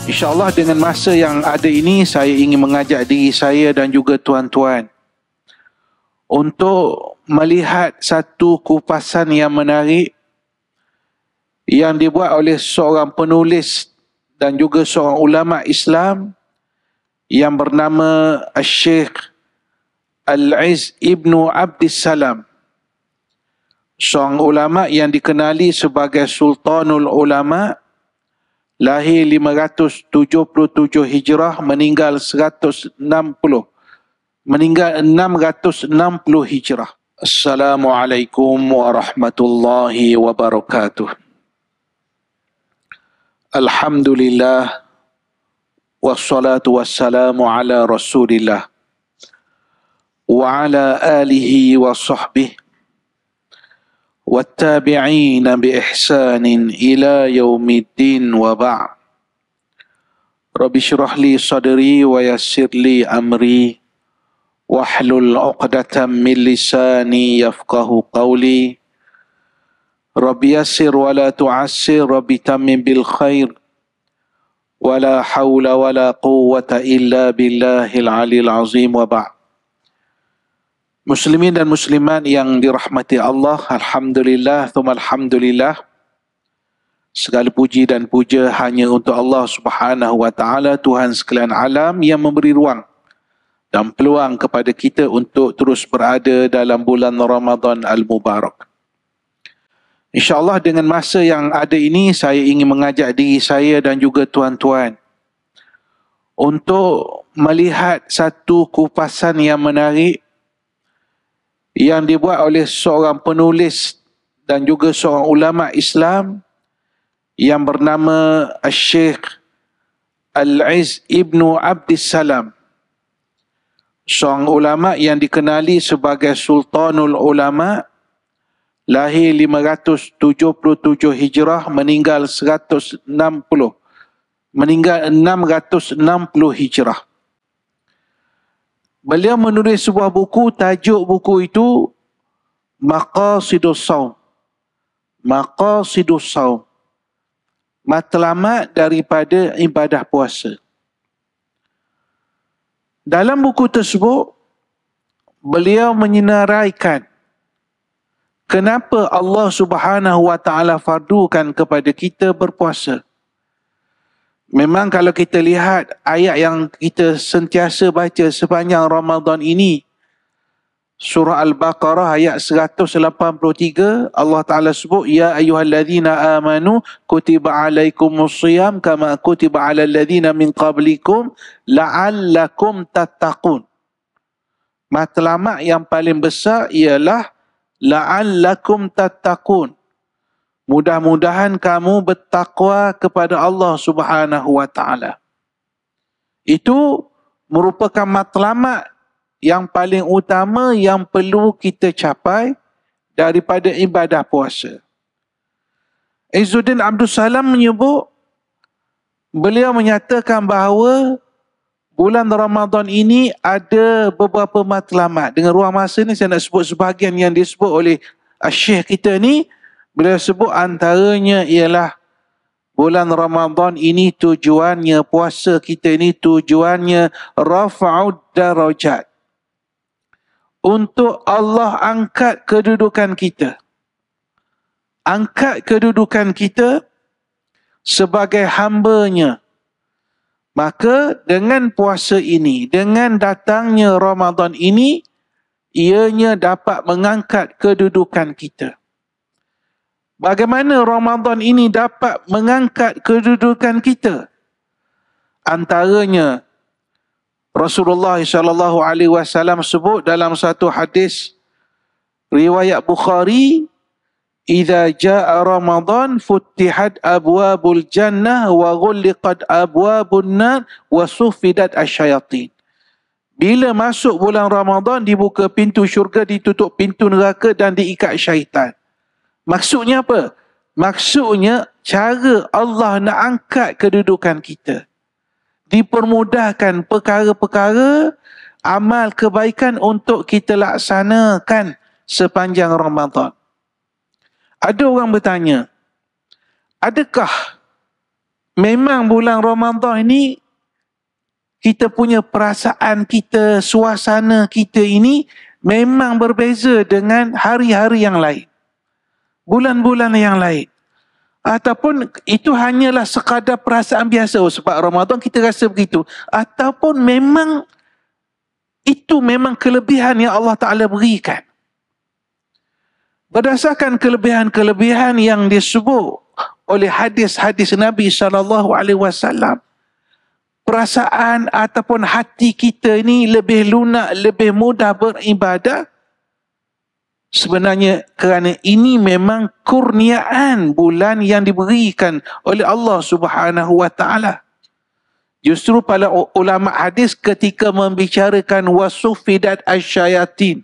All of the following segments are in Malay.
InsyaAllah dengan masa yang ada ini, saya ingin mengajak diri saya dan juga tuan-tuan untuk melihat satu kupasan yang menarik yang dibuat oleh seorang penulis dan juga seorang ulama Islam yang bernama Syekh Al-Izz Ibnu Abdissalam, seorang ulama yang dikenali sebagai Sultanul Ulama, lahir 577 Hijrah, meninggal 660 Hijrah. Assalamualaikum warahmatullahi wabarakatuh. Alhamdulillah wassalatu wassalamu ala Rasulillah wa ala alihi wa sahbihi والتابعين بإحسان إلى يوم الدين وبعد. رب اشرح لي صدري ويسر لي أمري واحلل عقدة من لساني يفقه قولي. رب يسر ولا تعسر، رب تمم بالخير، ولا حول ولا قوة إلا بالله العلي العظيم وبعد. Muslimin dan muslimat yang dirahmati Allah, alhamdulillah, thumma alhamdulillah. Segala puji dan puja hanya untuk Allah Subhanahu wa taala, Tuhan sekalian alam, yang memberi ruang dan peluang kepada kita untuk terus berada dalam bulan Ramadan al-Mubarak. InsyaAllah dengan masa yang ada ini, saya ingin mengajak diri saya dan juga tuan-tuan untuk melihat satu kupasan yang menarik yang dibuat oleh seorang penulis dan juga seorang ulama Islam yang bernama Syekh Al-Izz Ibnu Abdissalam, seorang ulama yang dikenali sebagai Sultanul Ulama, lahir 577 Hijrah, meninggal 660 Hijrah. Beliau menulis sebuah buku, tajuk buku itu Maqasidus Shaum. Maqasidus Shaum, matlamat daripada ibadah puasa. Dalam buku tersebut, beliau menyinaraikan kenapa Allah Subhanahu wa taala fardukan kepada kita berpuasa. Memang kalau kita lihat ayat yang kita sentiasa baca sepanjang Ramadan ini, surah Al-Baqarah ayat 183, Allah Ta'ala sebut, Ya ayyuhalladzina amanu kutiba alaikumusiyam kama kutiba ala alladzina min qablikum la'allakum tattaqun. Matlamat yang paling besar ialah la'allakum tattaqun. Mudah-mudahan kamu bertakwa kepada Allah Subhanahu wa taala. Itu merupakan matlamat yang paling utama yang perlu kita capai daripada ibadah puasa. Izzuddin Abdul Salam menyebut, beliau menyatakan bahawa bulan Ramadan ini ada beberapa matlamat. Dengan ruang masa ni saya nak sebut sebahagian yang disebut oleh Syekh kita ni. Beliau sebut antaranya ialah bulan Ramadan ini tujuannya, puasa kita ini tujuannya rafa'ud darajat. Untuk Allah angkat kedudukan kita. Angkat kedudukan kita sebagai hamba-Nya. Maka dengan puasa ini, dengan datangnya Ramadan ini, ianya dapat mengangkat kedudukan kita. Bagaimana Ramadan ini dapat mengangkat kedudukan kita? Antaranya, Rasulullah SAW sebut dalam satu hadis riwayat Bukhari, "Idza jaa Ramadan futtihat abwabul jannah wa ghulliqat abwabun nar wa suffidat asyayatin." Bila masuk bulan Ramadan, dibuka pintu syurga, ditutup pintu neraka dan diikat syaitan. Maksudnya apa? Maksudnya cara Allah nak angkat kedudukan kita. Dipermudahkan perkara-perkara amal kebaikan untuk kita laksanakan sepanjang Ramadan. Ada orang bertanya, adakah memang bulan Ramadan ini kita punya perasaan kita, suasana kita ini memang berbeza dengan hari-hari yang lain, bulan-bulan yang lain. Ataupun itu hanyalah sekadar perasaan biasa, sebab Ramadan kita rasa begitu. Ataupun memang itu memang kelebihan yang Allah Ta'ala berikan. Berdasarkan kelebihan-kelebihan yang disebut oleh hadis-hadis Nabi SAW, perasaan ataupun hati kita ini lebih lunak, lebih mudah beribadah. Sebenarnya kerana ini memang kurniaan bulan yang diberikan oleh Allah Subhanahu wa Ta'ala. Justru para ulama hadis ketika membicarakan wasufidat asyayatin,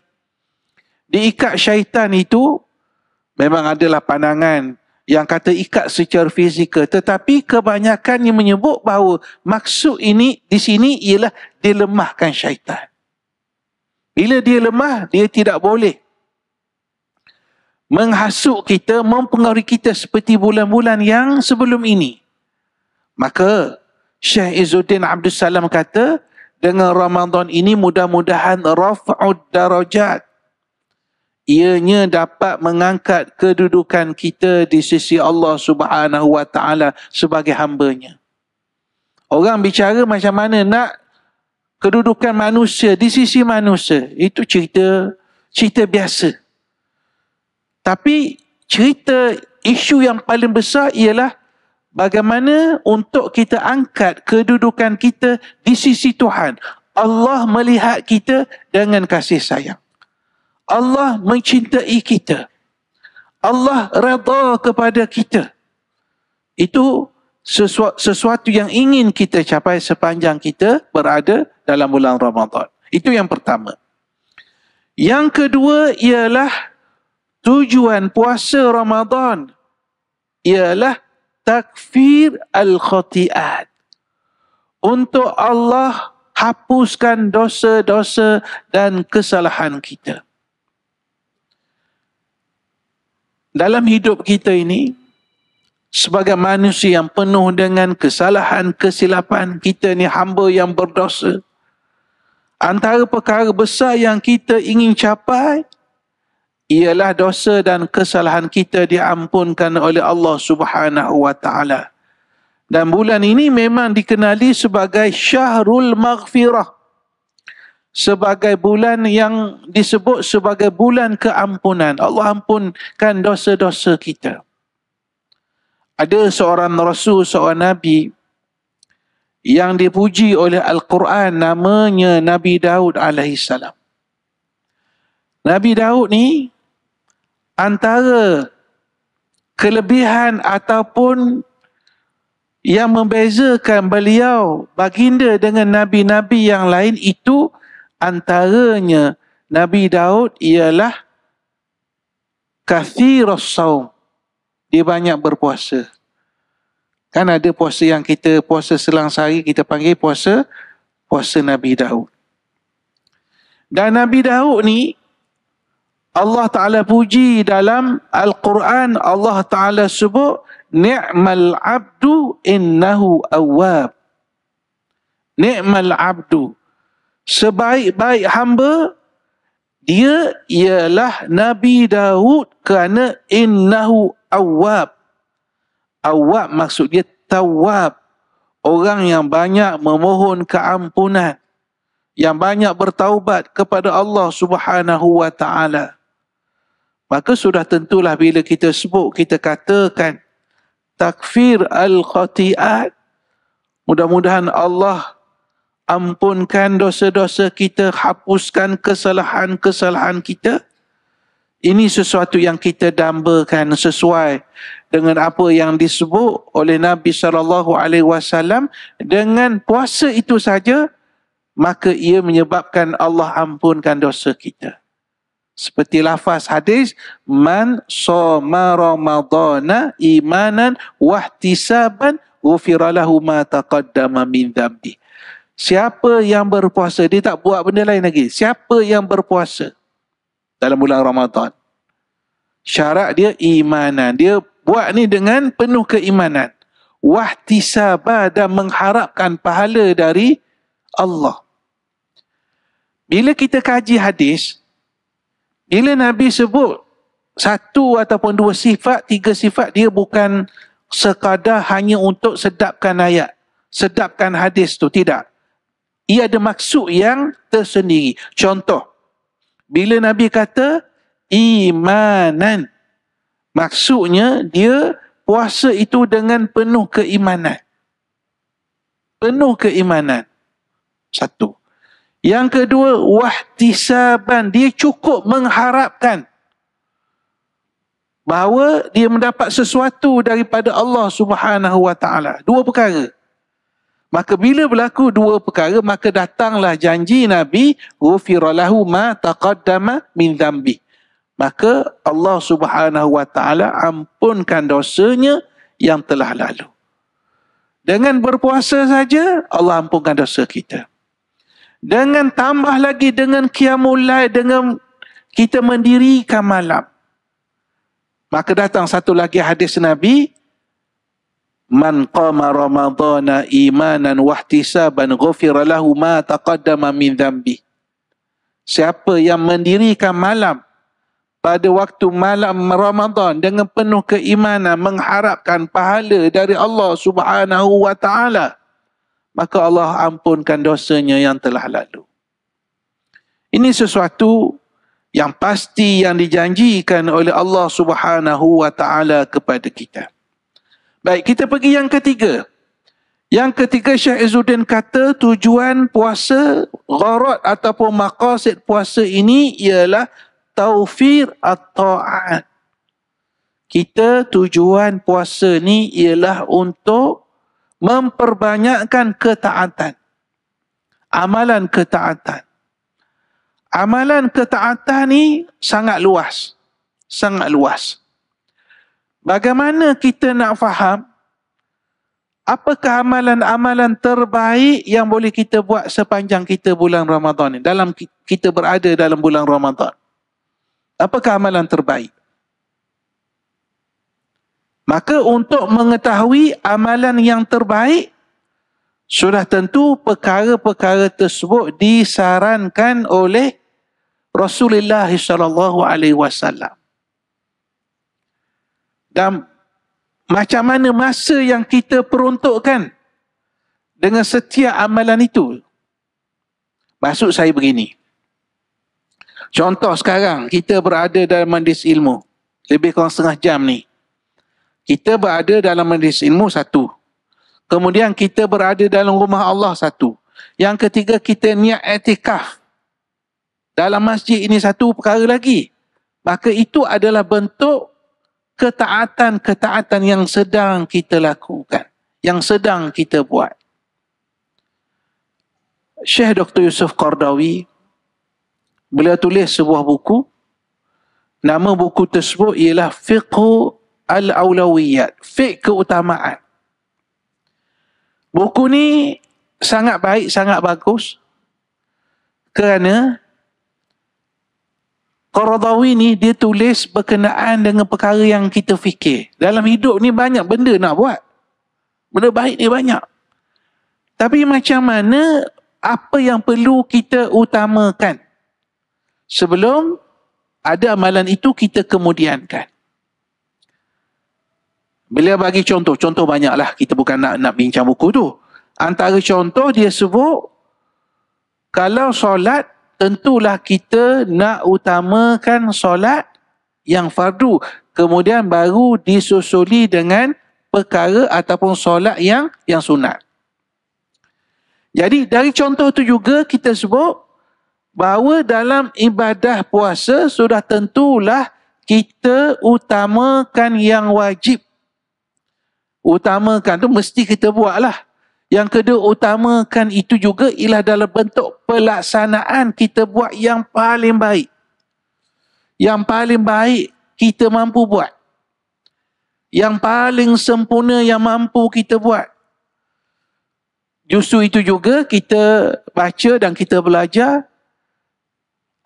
diikat syaitan itu, memang adalah pandangan yang kata ikat secara fizikal, tetapi kebanyakan yang menyebut bahawa maksud ini di sini ialah dilemahkan syaitan. Bila dia lemah, dia tidak boleh menghasut kita, mempengaruhi kita seperti bulan-bulan yang sebelum ini. Maka Syekh Izzuddin Abdul Salam kata, dengan Ramadan ini mudah-mudahan raf'ud darajat, ianya dapat mengangkat kedudukan kita di sisi Allah Subhanahu wa Ta'ala sebagai hamba-Nya. Orang bicara macam mana nak kedudukan manusia di sisi manusia, itu cerita biasa. Tapi cerita isu yang paling besar ialah bagaimana untuk kita angkat kedudukan kita di sisi Tuhan. Allah melihat kita dengan kasih sayang. Allah mencintai kita. Allah redha kepada kita. Itu sesuatu yang ingin kita capai sepanjang kita berada dalam bulan Ramadan. Itu yang pertama. Yang kedua ialah tujuan puasa Ramadan ialah takfir al-khati'at. Untuk Allah hapuskan dosa-dosa dan kesalahan kita. Dalam hidup kita ini, sebagai manusia yang penuh dengan kesalahan, kesilapan, kita ni hamba yang berdosa. Antara perkara besar yang kita ingin capai ialah dosa dan kesalahan kita diampunkan oleh Allah Subhanahu wa Ta'ala. Dan bulan ini memang dikenali sebagai Syahrul Maghfirah, sebagai bulan yang disebut sebagai bulan keampunan. Allah ampunkan dosa-dosa kita. Ada seorang Rasul, seorang Nabi yang dipuji oleh Al-Quran, namanya Nabi Daud alaihissalam. Nabi Daud ni antara kelebihan ataupun yang membezakan beliau, baginda, dengan Nabi-Nabi yang lain, itu antaranya Nabi Daud ialah kathirus saum. Dia banyak berpuasa. Kan ada puasa yang kita puasa selang sehari, kita panggil puasa Nabi Daud. Dan Nabi Daud ni Allah Ta'ala puji dalam Al-Quran. Allah Ta'ala sebut, ni'mal abdu innahu awwab. Ni'mal abdu, sebaik-baik hamba dia ialah Nabi Daud, kerana innahu awwab. Awwab maksud dia tawab, orang yang banyak memohon keampunan, yang banyak bertaubat kepada Allah Subhanahu wa Ta'ala. Maka sudah tentulah bila kita sebut, kita katakan takfir al-khati'at, mudah-mudahan Allah ampunkan dosa-dosa kita, hapuskan kesalahan-kesalahan kita. Ini sesuatu yang kita dambakan sesuai dengan apa yang disebut oleh Nabi SAW. Dengan puasa itu saja, maka ia menyebabkan Allah ampunkan dosa kita. Seperti lafaz hadis, man shoma ramadana imanan wahtisaban ghufira lahu ma taqaddama min dhanbi. Siapa yang berpuasa, dia tak buat benda lain lagi. Siapa yang berpuasa dalam bulan Ramadan, syarat dia imanan. Dia buat ni dengan penuh keimanan. wahtisaba, dan mengharapkan pahala dari Allah. Bila kita kaji hadis, bila Nabi sebut satu ataupun dua sifat, tiga sifat, dia bukan sekadar hanya untuk sedapkan ayat, sedapkan hadis tu, tidak. Ia ada maksud yang tersendiri. Contoh, bila Nabi kata imanan, maksudnya dia puasa itu dengan penuh keimanan. Penuh keimanan. Satu. Yang kedua, wahtisaban, dia cukup mengharapkan bahawa dia mendapat sesuatu daripada Allah Subhanahu wa taala. Dua perkara. Maka bila berlaku dua perkara, maka datanglah janji Nabi, ghufira lahu ma taqaddama min dhanbi. Maka Allah Subhanahu wa taala ampunkan dosanya yang telah lalu. Dengan berpuasa saja Allah ampunkan dosa kita. Dengan tambah lagi dengan qiyamul lail, dengan kita mendirikan malam. Maka datang satu lagi hadis Nabi, man qama ramadhana imanan wahtisaban ghufira lahu ma taqaddama min dhanbi. Siapa yang mendirikan malam pada waktu malam Ramadan dengan penuh keimanan, mengharapkan pahala dari Allah Subhanahu wa taala, maka Allah ampunkan dosanya yang telah lalu. Ini sesuatu yang pasti yang dijanjikan oleh Allah Subhanahu wa taala kepada kita. Baik, kita pergi yang ketiga. Yang ketiga, Syekh Izzuddin kata tujuan puasa, gharad ataupun maqasid puasa ini ialah taufir at-ta'at. Kita tujuan puasa ni ialah untuk memperbanyakkan ketaatan. Amalan ketaatan. Amalan ketaatan ni sangat luas. Sangat luas. Bagaimana kita nak faham apakah amalan-amalan terbaik yang boleh kita buat sepanjang kita bulan Ramadan ni, dalam kita berada dalam bulan Ramadan? Apakah amalan terbaik? Maka untuk mengetahui amalan yang terbaik, sudah tentu perkara-perkara tersebut disarankan oleh Rasulullah SAW. Dan macam mana masa yang kita peruntukkan dengan setiap amalan itu? Maksud saya begini. Contoh sekarang, kita berada dalam majlis ilmu. Lebih kurang setengah jam ni. Kita berada dalam majlis ilmu, satu. Kemudian kita berada dalam rumah Allah, satu. Yang ketiga, kita niat i'tikaf dalam masjid ini, satu perkara lagi. Maka itu adalah bentuk ketaatan-ketaatan yang sedang kita lakukan, yang sedang kita buat. Syekh Dr. Yusuf Qaradawi, beliau tulis sebuah buku. Nama buku tersebut ialah Fiqh al-Awlawiyat, fiqh keutamaan. Buku ni sangat baik, sangat bagus. Kerana Qaradawi ni dia tulis berkenaan dengan perkara yang kita fikir. Dalam hidup ni banyak benda nak buat. Benda baik ni banyak. Tapi macam mana, apa yang perlu kita utamakan sebelum ada amalan itu kita kemudiankan? Beliau bagi contoh banyaklah, kita bukan nak bincang buku tu. Antara contoh dia sebut, kalau solat, tentulah kita nak utamakan solat yang fardu, kemudian baru disusuli dengan perkara ataupun solat yang sunat. Jadi dari contoh tu juga kita sebut bahawa dalam ibadah puasa sudah tentulah kita utamakan yang wajib. Utamakan tu mesti kita buatlah. Yang kedua, utamakan itu juga ialah dalam bentuk pelaksanaan kita buat yang paling baik. Yang paling baik kita mampu buat. Yang paling sempurna yang mampu kita buat. Justru itu juga kita baca dan kita belajar.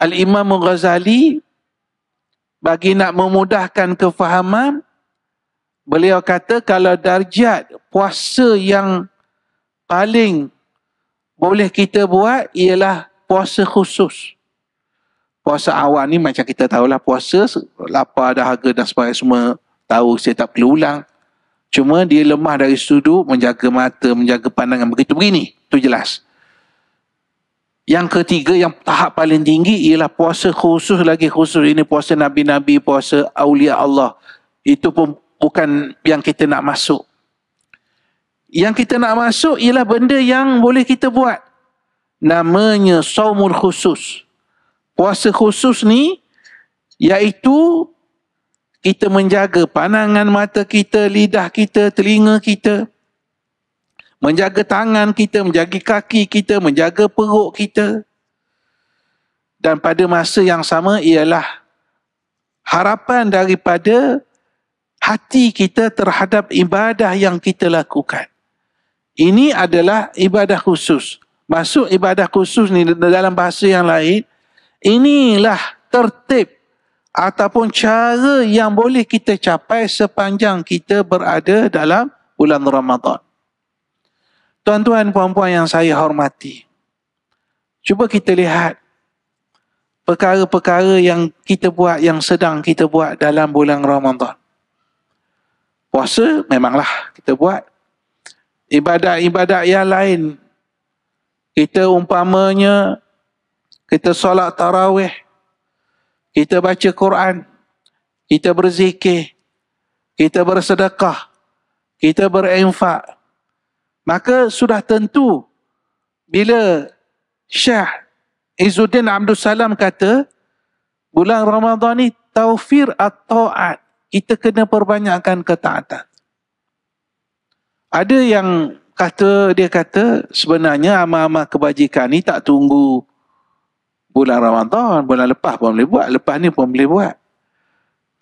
Al-Imam Ghazali, bagi nak memudahkan kefahaman, Beliau kata kalau darjat puasa yang paling boleh kita buat ialah puasa khusus. Puasa awal ni macam kita tahulah, puasa lapar, dahaga dan sebagainya semua tahu, saya tak perlu ulang. Cuma dia lemah dari sudut menjaga mata, menjaga pandangan, begitu begini, itu jelas. Yang ketiga, yang tahap paling tinggi ialah puasa khusus lagi khusus. Ini puasa Nabi-Nabi, puasa awliya Allah. Itu pun bukan yang kita nak masuk. Yang kita nak masuk ialah benda yang boleh kita buat. Namanya saumul khusus. Puasa khusus ni iaitu kita menjaga pandangan mata kita, lidah kita, telinga kita, menjaga tangan kita, menjaga kaki kita, menjaga perut kita. Dan pada masa yang sama ialah harapan daripada hati kita terhadap ibadah yang kita lakukan. Ini adalah ibadah khusus. Masuk ibadah khusus ni dalam bahasa yang lain, inilah tertib ataupun cara yang boleh kita capai sepanjang kita berada dalam bulan Ramadan. Tuan-tuan, puan-puan yang saya hormati, cuba kita lihat perkara-perkara yang kita buat, yang sedang kita buat dalam bulan Ramadan. Puasa memanglah kita buat. Ibadat-ibadat yang lain, kita umpamanya kita solat tarawih, kita baca Quran, kita berzikir, kita bersedekah, kita berinfak, maka sudah tentu bila Syekh Izzuddin Abdul Salam kata bulan Ramadan ni taufir at-ta'at, kita kena perbanyakkan ketaatan. Ada yang dia kata sebenarnya amal-amal kebajikan ni tak tunggu bulan Ramadan, bulan lepas pun boleh buat, lepas ni pun boleh buat.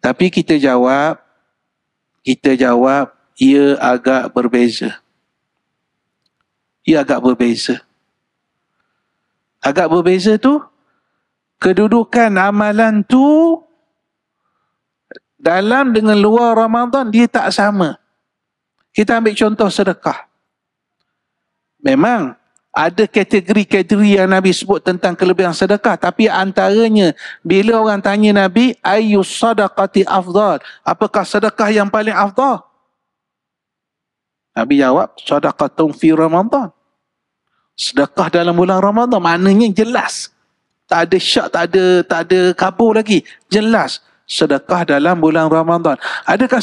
Tapi kita jawab, ia agak berbeza. Ia agak berbeza. Agak berbeza tu, kedudukan amalan tu dalam dengan luar Ramadan dia tak sama. Kita ambil contoh sedekah. Memang ada kategori-kategori yang Nabi sebut tentang kelebihan sedekah, tapi antaranya bila orang tanya Nabi, ayyus sadaqati afdal, apakah sedekah yang paling afdal? Nabi jawab, sadaqatun fi Ramadan. Sedekah dalam bulan Ramadan, maknanya jelas. Tak ada syak, tak ada kabur lagi. Jelas. Sedekah dalam bulan Ramadan. Adakah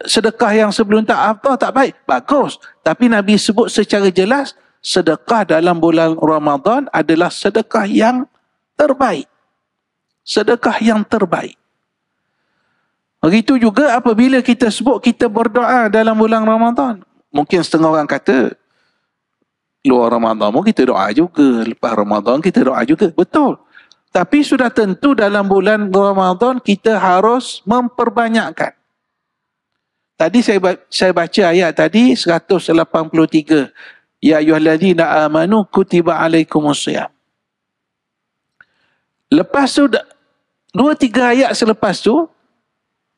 sedekah yang sebelum tak afdal, tak baik? Bagus. Tapi Nabi sebut secara jelas, sedekah dalam bulan Ramadan adalah sedekah yang terbaik. Sedekah yang terbaik. Begitu juga apabila kita sebut kita berdoa dalam bulan Ramadan. Mungkin setengah orang kata, luar Ramadan pun kita doa juga. Lepas Ramadan kita doa juga. Betul. Tapi sudah tentu dalam bulan Ramadan kita harus memperbanyakkan. Tadi saya baca ayat tadi 183. Ya ayyuhalladzina amanu kutiba alaikumusiyam. Lepas tu 2-3 ayat selepas tu,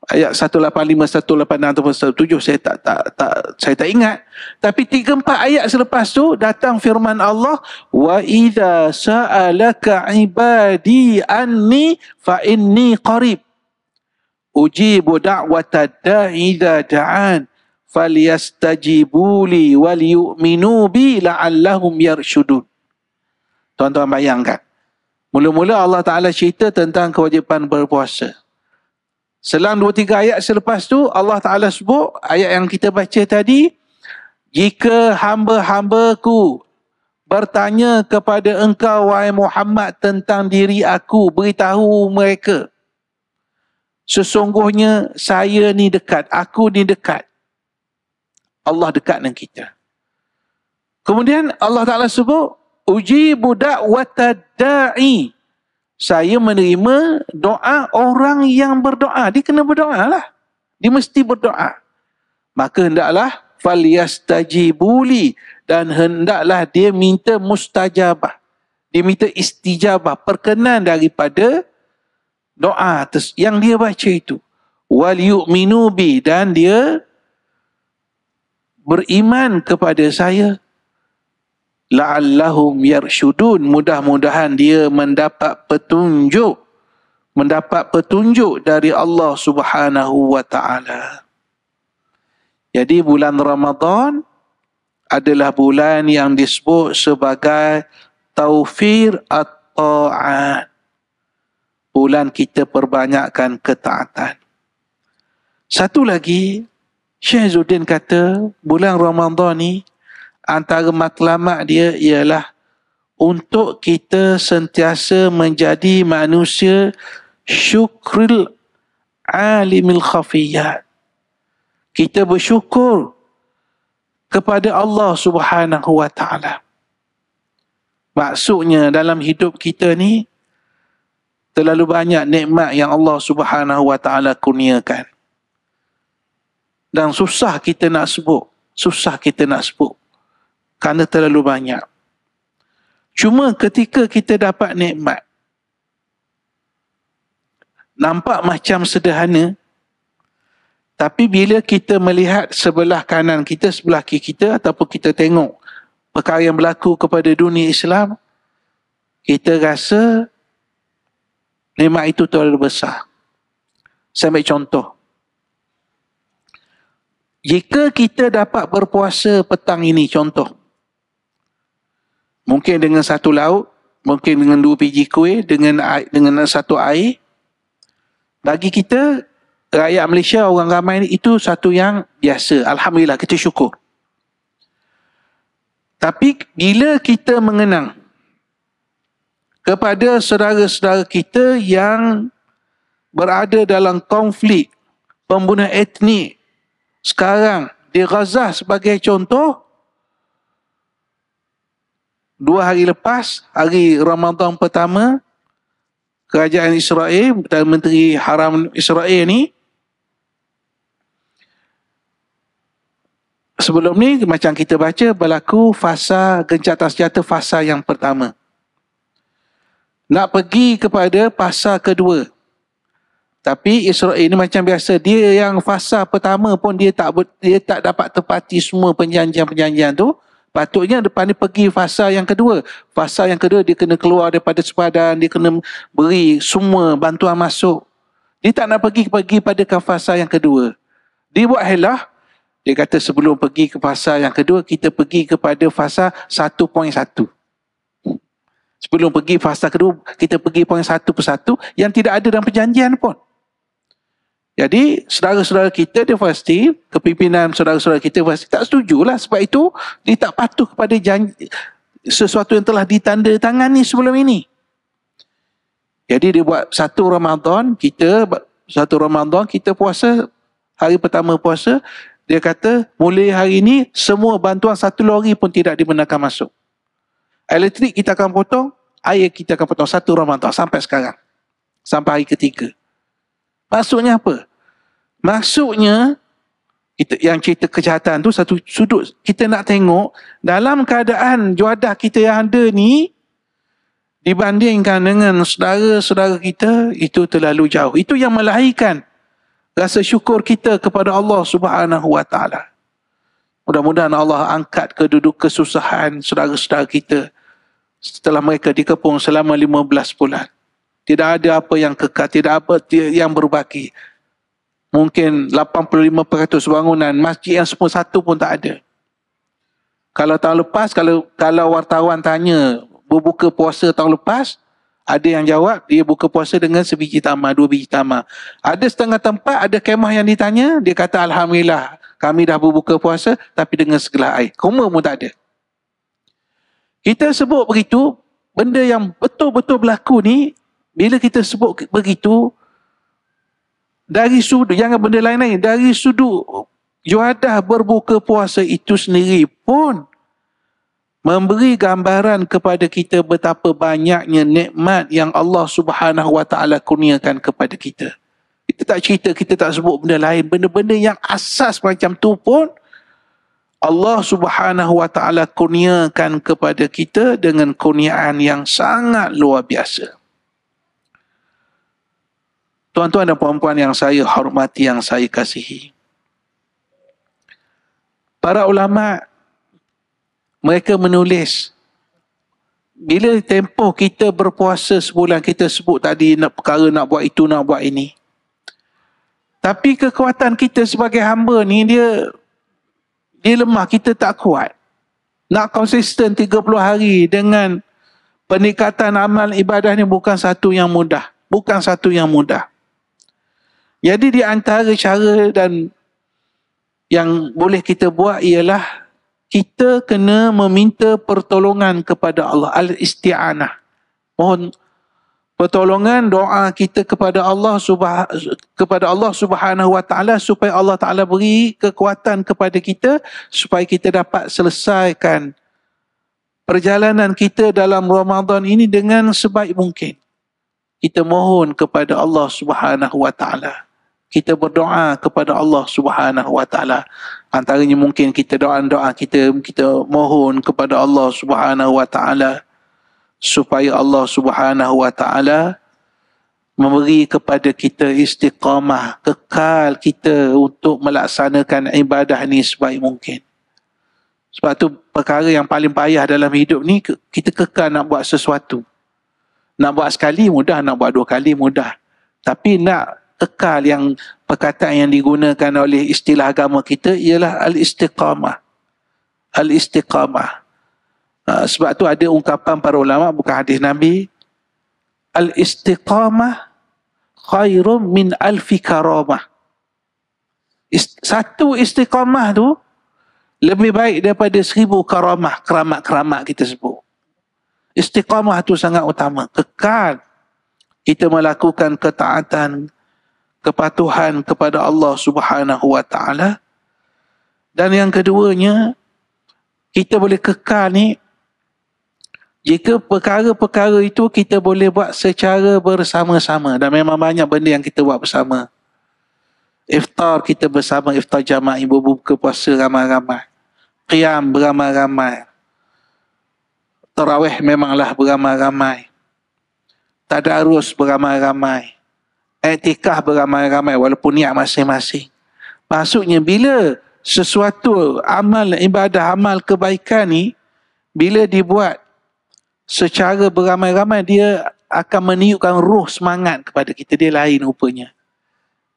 ayat 185, 186 ataupun 187 saya tak ingat. Tapi 3-4 ayat selepas tu datang firman Allah, wa idza sa'alaka ibadi anni fa inni qarib ujibu da'watad da'i idza da'an falyastajibuli wal yu'minu bi la'allahum yarshudun. Tuan-tuan bayangkan, mula-mula Allah Ta'ala cerita tentang kewajipan berpuasa. Selang 2-3 ayat selepas tu Allah Ta'ala sebut ayat yang kita baca tadi, jika hamba-hambaku bertanya kepada engkau wahai Muhammad tentang diri aku, beritahu mereka sesungguhnya saya ni dekat, aku ni dekat. Allah dekat dengan kita. Kemudian Allah Ta'ala sebut ujibu da'watad da'i, saya menerima doa orang yang berdoa. Dia kena berdoa lah. Dia mesti berdoa. Maka hendaklah falyastajibuli, dan hendaklah dia minta mustajabah. Dia minta istijabah, perkenan daripada doa yang dia baca itu. Wal yu'minu bi, dan dia beriman kepada saya, la'allahum yarshudun, mudah-mudahan dia mendapat petunjuk dari Allah Subhanahu wa taala. Jadi bulan Ramadan adalah bulan yang disebut sebagai Tawfir at-ta'at. Bulan kita perbanyakkan ketaatan. Satu lagi, Syekh Izzuddin kata, bulan Ramadan ni antara matlamat dia ialah untuk kita sentiasa menjadi manusia syukril alimil khafiyat. Kita bersyukur kepada Allah Subhanahu wa taala. Maksudnya dalam hidup kita ni terlalu banyak nikmat yang Allah Subhanahu wa taala kurniakan. Dan susah kita nak sebut. Kerana terlalu banyak. Cuma ketika kita dapat nikmat, nampak macam sederhana, tapi bila kita melihat sebelah kanan kita, sebelah kiri kita, ataupun kita tengok perkara yang berlaku kepada dunia Islam, kita rasa nikmat itu terlalu besar. Saya ambil contoh. Jika kita dapat berpuasa petang ini, contoh, mungkin dengan satu lauk, mungkin dengan 2 biji kuih, dengan satu air, bagi kita, rakyat Malaysia, orang ramai ini, itu satu yang biasa. Alhamdulillah, kita syukur. Tapi bila kita mengenang kepada saudara-saudara kita yang berada dalam konflik pembunuh etnik sekarang di Gaza sebagai contoh, 2 hari lepas, hari Ramadan pertama, kerajaan Israel, Perdana Menteri Haram Israel ni, sebelum ni macam kita baca berlaku fasa gencatan senjata fasa yang pertama. Nak pergi kepada fasa kedua. Tapi Israel ni macam biasa, dia yang fasa pertama pun dia tak dapat tepati semua perjanjian-perjanjian tu. Patutnya depan dia pergi fasa yang kedua. Fasa yang kedua dia kena keluar daripada sepadan, dia kena beri semua bantuan masuk. Dia tak nak pergi pada ke fasa yang kedua. Dia buat helah. Dia kata sebelum pergi ke fasa yang kedua, kita pergi kepada fasa 1.1. Sebelum pergi fasa kedua, kita pergi poin 1 persatu yang tidak ada dalam perjanjian pun. Jadi, saudara-saudara kita dia pasti, kepimpinan saudara-saudara kita pasti tak setujulah. Sebab itu, dia tak patuh kepada janji, sesuatu yang telah ditandatangani sebelum ini. Jadi, dia buat satu Ramadan, kita puasa, hari pertama puasa, dia kata, mulai hari ini, semua bantuan 1 lori pun tidak dibenarkan masuk. Elektrik kita akan potong, air kita akan potong 1 Ramadan sampai sekarang. Sampai hari ketiga. Maksudnya apa? Maksudnya, yang cerita kejahatan tu satu sudut kita nak tengok dalam keadaan juadah kita yang ada ni dibandingkan dengan saudara-saudara kita, itu terlalu jauh. Itu yang melahirkan rasa syukur kita kepada Allah Subhanahu wa taala. Mudah-mudahan Allah angkat keduduk kesusahan saudara-saudara kita setelah mereka dikepung selama 15 bulan. Tidak ada apa yang kekal, tidak apa yang berbaki. Mungkin 85% bangunan, masjid yang semua satu pun tak ada. Kalau tahun lepas, kalau wartawan tanya berbuka puasa tahun lepas, ada yang jawab dia buka puasa dengan sebiji tamar, 2 biji tamar. Ada setengah tempat, ada kemah yang ditanya, dia kata Alhamdulillah kami dah berbuka puasa tapi dengan segelas air. Kurma pun tak ada. Kita sebut begitu, benda yang betul-betul berlaku ni, bila kita sebut begitu, dari sudut, jangan benda lain-lain, dari sudut juadah berbuka puasa itu sendiri pun memberi gambaran kepada kita betapa banyaknya nikmat yang Allah Subhanahu wa taala kurniakan kepada kita. Kita tak cerita, kita tak sebut benda lain, benda-benda yang asas macam tu pun Allah Subhanahu wa taala kurniakan kepada kita dengan kurniaan yang sangat luar biasa. Tuan-tuan dan puan-puan yang saya hormati, yang saya kasihi, Para ulama mereka menulis, bila tempoh kita berpuasa sebulan, kita sebut tadi nak perkara nak buat itu, nak buat ini. Tapi kekuatan kita sebagai hamba ni dia lemah, kita tak kuat. Nak konsisten 30 hari dengan peningkatan amal ibadah ni bukan satu yang mudah. Bukan satu yang mudah. Jadi di antara cara dan yang boleh kita buat ialah kita kena meminta pertolongan kepada Allah. Al-isti'anah. Mohon pertolongan, doa kita kepada Allah Subhanahu wa ta'ala supaya Allah Ta'ala beri kekuatan kepada kita supaya kita dapat selesaikan perjalanan kita dalam Ramadan ini dengan sebaik mungkin. Kita mohon kepada Allah Subhanahu wa ta'ala. Kita berdoa kepada Allah Subhanahu wa ta'ala. Antaranya mungkin kita doa kita mohon kepada Allah Subhanahu wa ta'ala supaya Allah Subhanahu wa ta'ala memberi kepada kita istiqamah, kekal kita untuk melaksanakan ibadah ni sebaik mungkin. Sebab tu perkara yang paling payah dalam hidup ni, kita kekal nak buat sesuatu. Nak buat sekali mudah, nak buat 2 kali mudah. Tapi nak kekal, yang perkataan yang digunakan oleh istilah agama kita ialah al-istiqamah. Al-istiqamah. Sebab tu ada ungkapan para ulama, bukan hadis Nabi, al-istiqamah khairum min alfi karamah. Satu istiqamah tu lebih baik daripada 1000 karamah, keramat-keramat kita sebut. Istiqamah tu sangat utama. Kekal kita melakukan ketaatan, kepatuhan kepada Allah Subhanahu wa ta'ala. Dan yang keduanya, kita boleh kekal ni jika perkara-perkara itu kita boleh buat secara bersama-sama. Dan memang banyak benda yang kita buat bersama. Iftar kita bersama, iftar jamaah, ibu buka puasa ramai-ramai. Qiyam beramai-ramai. Tarawih memanglah beramai-ramai. Tadarus beramai-ramai. I'tikaf beramai-ramai walaupun niat masing-masing. Maksudnya bila sesuatu amal ibadah, amal kebaikan ni bila dibuat secara beramai-ramai, dia akan meniupkan roh semangat kepada kita. Dia lain rupanya.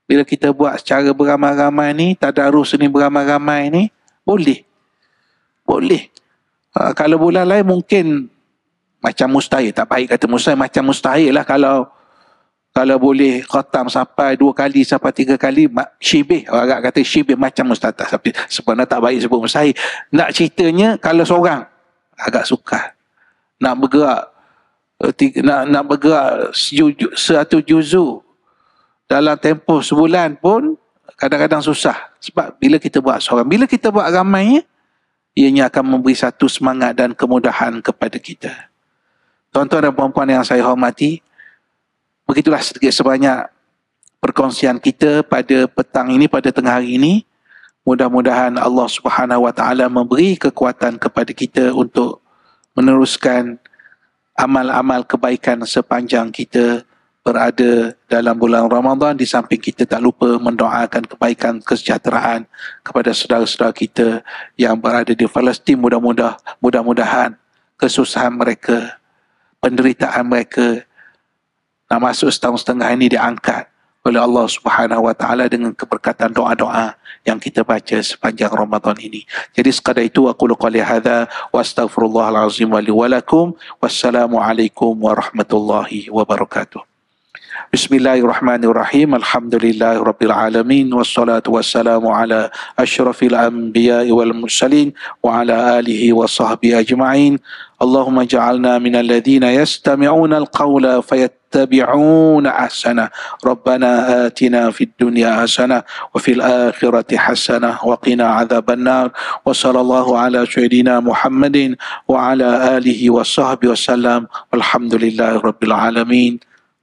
Bila kita buat secara beramai-ramai ni, tadarus ni beramai-ramai ni, boleh. Kalau bulan lain mungkin macam mustahil. Tak baik kata mustahil, macam mustahil lah kalau boleh khatam sampai 2 kali sampai 3 kali, syibih. Orang kata syibih macam mustahil. Tapi sebenarnya tak baik sebut mustahil. Nak ceritanya kalau seorang agak sukar. Nak bergerak satu juzuk dalam tempoh sebulan pun kadang-kadang susah. Sebab bila kita buat seorang, bila kita buat ramai, ianya akan memberi satu semangat dan kemudahan kepada kita. Tuan-tuan dan puan-puan yang saya hormati, begitulah sedikit sebanyak perkongsian kita pada petang ini, pada tengah hari ini. Mudah-mudahan Allah Subhanahu wa ta'ala memberi kekuatan kepada kita untuk meneruskan amal-amal kebaikan sepanjang kita berada dalam bulan Ramadan. Di samping kita tak lupa mendoakan kebaikan, kesejahteraan kepada saudara-saudara kita yang berada di Palestin. Mudah-mudahan kesusahan mereka, penderitaan mereka nak masuk setahun setengah ini diangkat oleh Allah Subhanahu wa ta'ala dengan keberkatan doa-doa yang kita baca sepanjang Ramadan ini. Jadi sekadar itu aku qali hadza wa astaghfirullahal azim wa li wa lakum. Wassalamualaikum warahmatullahi wabarakatuh. Bismillahirrahmanirrahim. Alhamdulillahirabbil alamin wassalatu wassalamu ala asyrafil anbiya'i wal mursalin wa ala alihi wa sahbihi ajma'in. Allahumma ja'alna minal ladzina yastami'una al-qawla fayattabi'una ahsana. Rabbana atina fid dunya hasanah wa fil akhirati hasanah wa qina adzaban nar. Wa sallallahu ala sayyidina Muhammadin wa ala alihi wa sahbihi wasallam. Walhamdulillahirabbil alamin.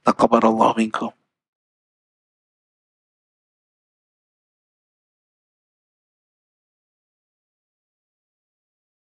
Taqabbalallahu minkum.